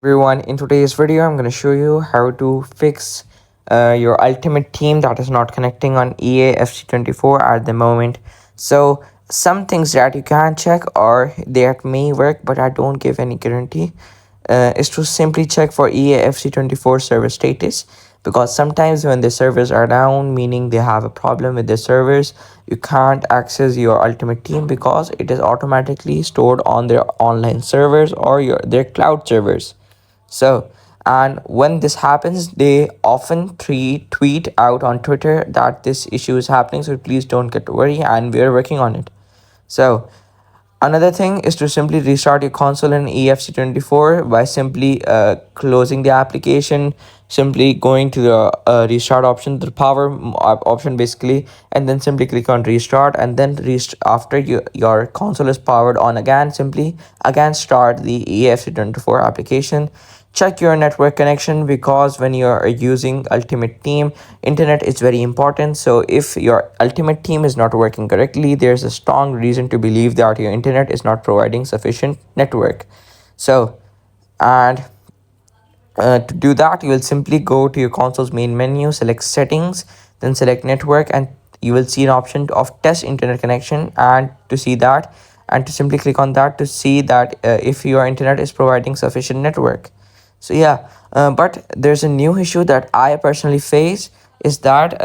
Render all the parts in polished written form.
Everyone, in today's video I'm going to show you how to fix your ultimate team that is not connecting on EAFC 24 at the moment. So some things that you can check or that may work, but I don't give any guarantee, is to simply check for EAFC 24 server status, because sometimes when the servers are down, meaning they have a problem with the servers, you can't access your ultimate team because it is automatically stored on their online servers or their cloud servers. So, and when this happens, they often tweet out on Twitter that this issue is happening. So please don't get worried, and we're working on it. So another thing is to simply restart your console in EFC 24 by simply closing the application, simply going to the restart option, the power option basically, and then simply click on restart, and then after your console is powered on again, simply again start the EFC 24 application. Check your network connection, because when you're using ultimate team, internet is very important. So if your ultimate team is not working correctly, there's a strong reason to believe that your internet is not providing sufficient network. So, and to do that, you will simply go to your console's main menu, select settings, then select network, and you will see an option of test internet connection, and to see that, and to simply click on that to see that if your internet is providing sufficient network. So yeah, but there's a new issue that I personally face, is that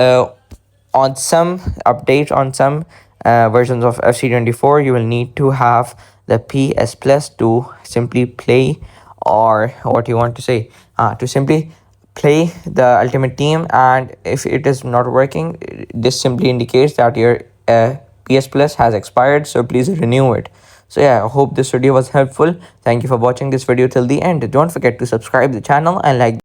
on some updates, on some versions of FC24, you will need to have the PS Plus to simply play, or what you want to say, to simply play the ultimate team. And if it is not working, this simply indicates that your PS Plus has expired, so please renew it. So yeah, I hope this video was helpful. Thank you for watching this video till the end. Don't forget to subscribe the channel and like